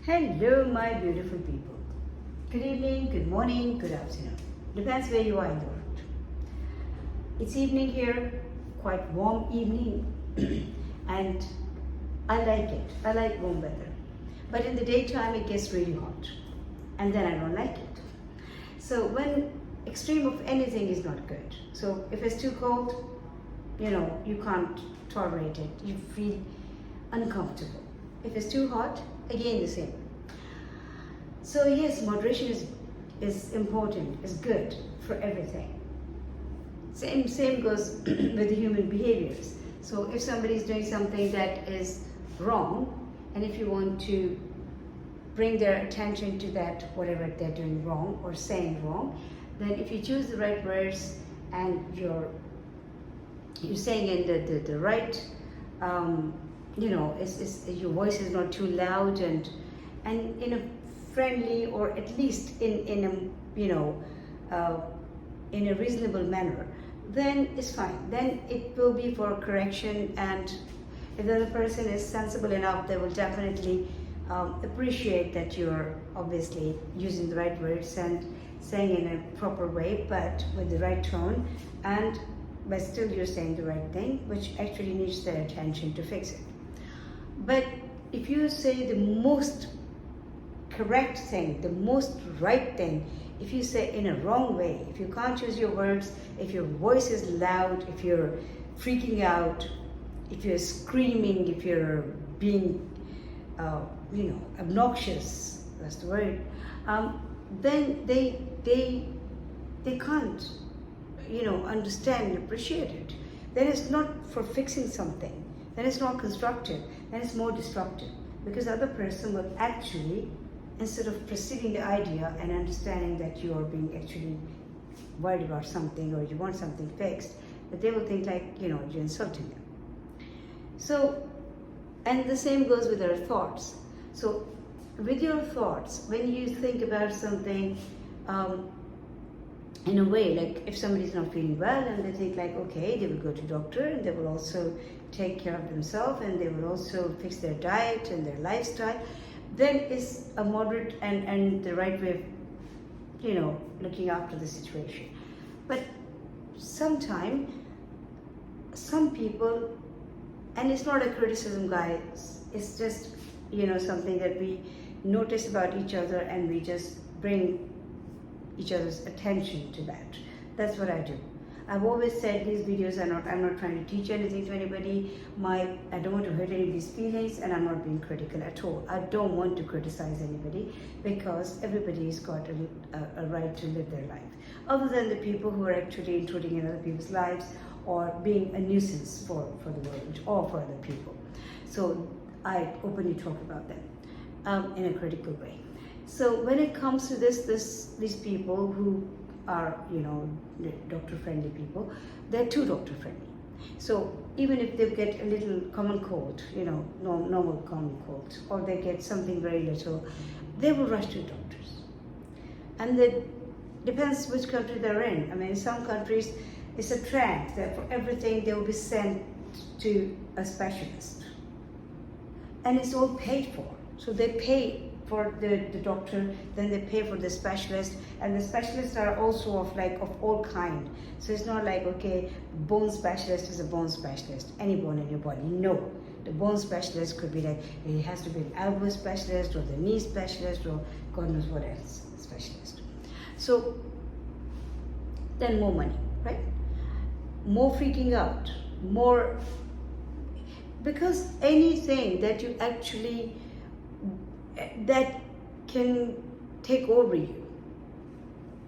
Hello, my beautiful people. Good evening, good morning, good afternoon. Depends where you are in the world. It's evening here, quite warm evening, and I like it. I like warm weather. But in the daytime, it gets really hot, and then I don't like it. So when extreme of anything is not good. So if it's too cold, you can't tolerate it. You feel uncomfortable. If it's too hot, again the same. So yes, moderation is important, is good for everything. Same goes with the human behaviors. So if somebody is doing something that is wrong, and if you want to bring their attention to that, whatever they're doing wrong or saying wrong, then if you choose the right words and you're saying in the right, your voice is not too loud and in a friendly, or at least in a reasonable manner, then it's fine. Then it will be for correction, and if the other person is sensible enough, they will definitely appreciate that you're obviously using the right words and saying in a proper way, but with the right tone, but still you're saying the right thing, which actually needs their attention to fix it. But if you say the most correct thing, the most right thing, if you say in a wrong way, if you can't choose your words, if your voice is loud, if you're freaking out, if you're screaming, if you're being obnoxious, that's the word, then they can't understand and appreciate it. Then it's not for fixing something, then it's not constructive, then it's more destructive, because the other person will actually, instead of perceiving the idea and understanding that you are being actually worried about something or you want something fixed, but they will think like you're insulting them. So, and the same goes with our thoughts. So with your thoughts, when you think about something in a way, like if somebody's not feeling well and they think like, okay, they will go to doctor and they will also take care of themselves and they will also fix their diet and their lifestyle, then it's a moderate and the right way of looking after the situation. But sometimes some people, and it's not a criticism, guys, it's just something that we notice about each other and we just bring each other's attention to that. That's what I do. I've always said these videos I'm not trying to teach anything to anybody. I don't want to hurt anybody's feelings, and I'm not being critical at all. I don't want to criticize anybody, because everybody's got a right to live their life, other than the people who are actually intruding in other people's lives or being a nuisance for the world or for other people. So I openly talk about them in a critical way. So when it comes to these people who are doctor friendly people, they're too doctor friendly. So even if they get a little common cold, normal common cold, or they get something very little, they will rush to doctors. And it depends which country they're in. I mean, in some countries it's a trend that for everything they will be sent to a specialist, and it's all paid for. So they pay for the doctor, then they pay for the specialist, and the specialists are also of all kind. So it's not like, okay, bone specialist is a bone specialist, any bone in your body. No, the bone specialist could be like, it has to be an elbow specialist or the knee specialist or God knows what else specialist. So then more money, right? More freaking out, more, because anything that you actually that can take over you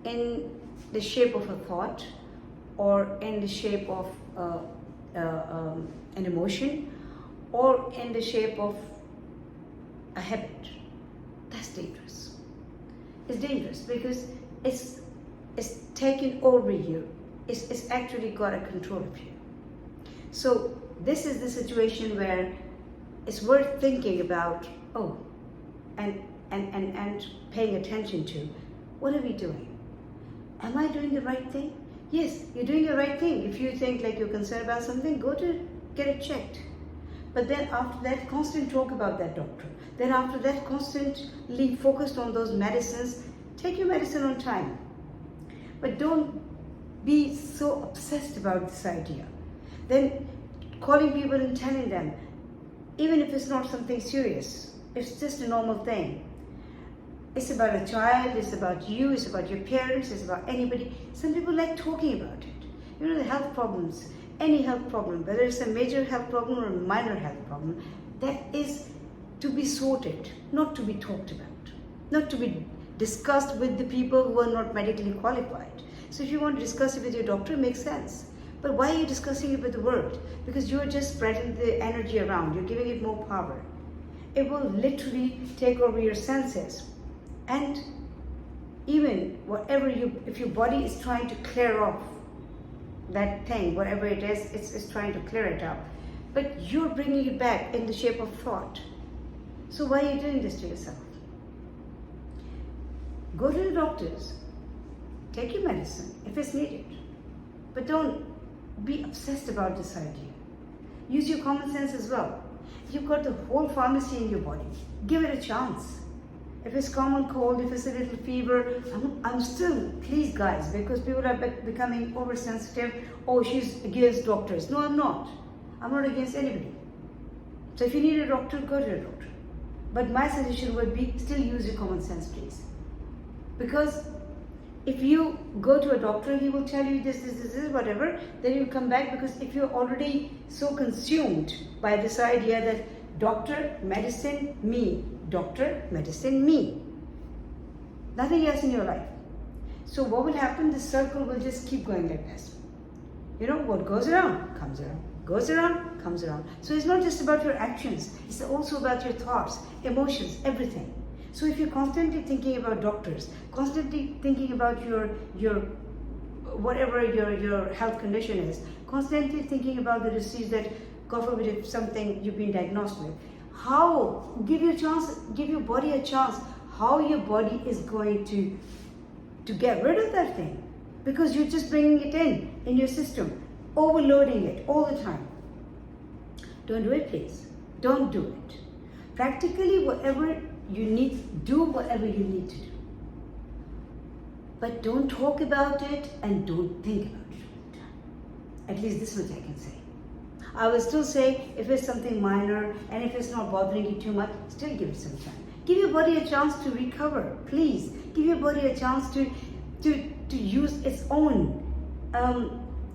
in the shape of a thought or in the shape of an emotion or in the shape of a habit, that's dangerous. It's dangerous because it's taken over you. It's actually got a control of you. So this is the situation where it's worth thinking about, and paying attention to, what are we doing? Am I doing the right thing? Yes, you're doing the right thing. If you think like you're concerned about something, go to get it checked. But then after that, constant talk about that doctor. Then after that, constantly focused on those medicines. Take your medicine on time. But don't be so obsessed about this idea. Then calling people and telling them, even if it's not something serious, it's just a normal thing. It's about a child, it's about you, it's about your parents, it's about anybody. Some people like talking about it. You know, the health problems, any health problem, whether it's a major health problem or a minor health problem, that is to be sorted, not to be talked about, not to be discussed with the people who are not medically qualified. So if you want to discuss it with your doctor, it makes sense. But why are you discussing it with the world? Because you're just spreading the energy around, you're giving it more power. It will literally take over your senses. And even if your body is trying to clear off that thing, whatever it is, it's trying to clear it up. But you're bringing it back in the shape of thought. So why are you doing this to yourself? Go to the doctors. Take your medicine if it's needed. But don't be obsessed about this idea. Use your common sense as well. You've got the whole pharmacy in your body. Give it a chance. If it's common cold, if it's a little fever, I'm still, please guys, because people are becoming oversensitive. Oh, she's against doctors. No, I'm not. I'm not against anybody. So if you need a doctor, go to a doctor. But my suggestion would be still use your common sense, please. Because if you go to a doctor, he will tell you this, whatever, then you come back, because if you're already so consumed by this idea that doctor, medicine, me, doctor, medicine, me, nothing else in your life. So what will happen? The circle will just keep going like this. You know, what goes around, comes around, goes around, comes around. So it's not just about your actions, it's also about your thoughts, emotions, everything. So if you're constantly thinking about doctors, constantly thinking about your whatever your health condition is, constantly thinking about the disease that, God forbid, if something you've been diagnosed with, give your body a chance, how your body is going to get rid of that thing. Because you're just bringing it in your system, overloading it all the time. Don't do it, please. Don't do it. Practically, whatever you need, do whatever you need to do. But don't talk about it and don't think about it. At least this much I can say. I will still say, if it's something minor and if it's not bothering you too much, still give it some time. Give your body a chance to recover, please. Give your body a chance to use its own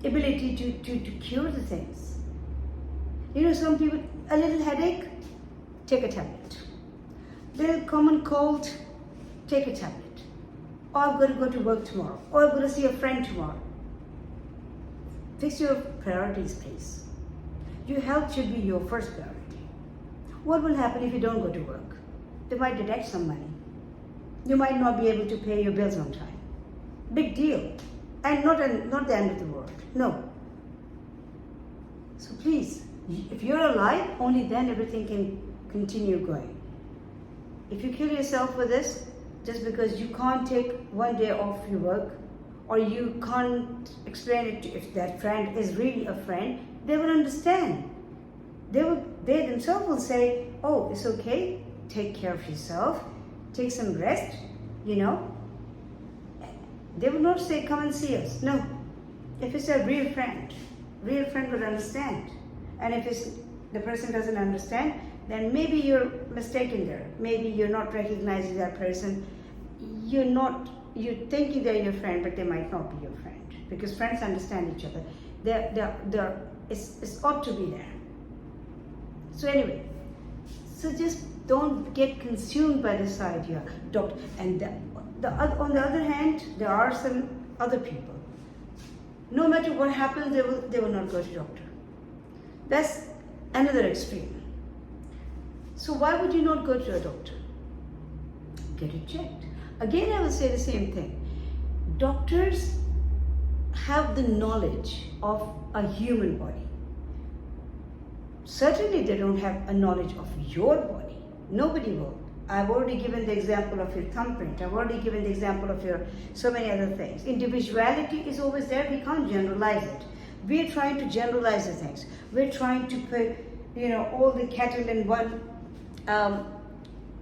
ability to cure the things. You know, some people, a little headache, take a tablet. Little common cold, take a tablet. Or I've got to go to work tomorrow. Or I've got to see a friend tomorrow. Fix your priorities, please. Your health should be your first priority. What will happen if you don't go to work? They might deduct some money. You might not be able to pay your bills on time. Big deal. And not the end of the world. No. So please, if you're alive, only then everything can continue going. If you kill yourself with this, just because you can't take one day off your work, or you can't explain it to, if that friend is really a friend, they will understand. They themselves will say, oh, it's okay, take care of yourself, take some rest, you know. They will not say, come and see us. No. If it's a real friend will understand. And if the person doesn't understand, then maybe you're mistaken there. Maybe you're not recognizing that person. You're thinking they're your friend, but they might not be your friend. Because friends understand each other. It's ought to be there. So anyway, so just don't get consumed by this idea. And on the other hand, there are some other people. No matter what happens, they will not go to doctor. That's another extreme. So why would you not go to a doctor? Get it checked. Again, I will say the same thing. Doctors have the knowledge of a human body. Certainly they don't have a knowledge of your body. Nobody will. I've already given the example of your thumbprint. I've already given the example of your so many other things. Individuality is always there. We can't generalize it. We're trying to generalize the things. We're trying to all the cattle in one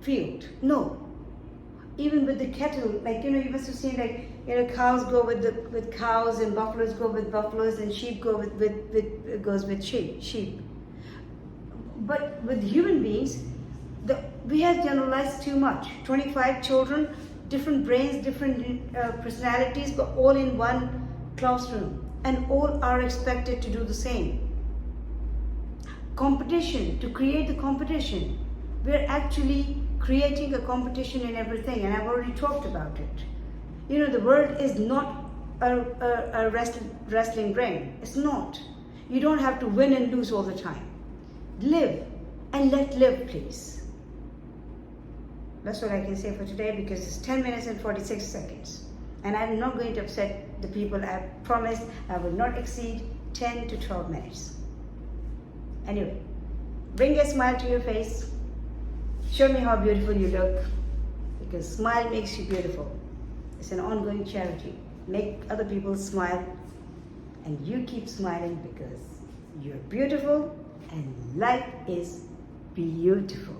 field. No. Even with the cattle, like, you must have seen, like, cows go with cows, and buffaloes go with buffaloes, and sheep go goes with sheep. But with human beings, we have generalized too much. 25 children, different brains, different personalities, but all in one classroom, and all are expected to do the same. Competition, to create the competition. We're actually creating a competition in everything, and I've already talked about it. The world is not a wrestling ring. It's not. You don't have to win and lose all the time. Live and let live, please. That's what I can say for today, because it's 10 minutes and 46 seconds. And I'm not going to upset the people. I promised I will not exceed 10 to 12 minutes. Anyway, bring a smile to your face. Show me how beautiful you look, because smile makes you beautiful. It's an ongoing charity. Make other people smile, and you keep smiling, because you're beautiful and life is beautiful.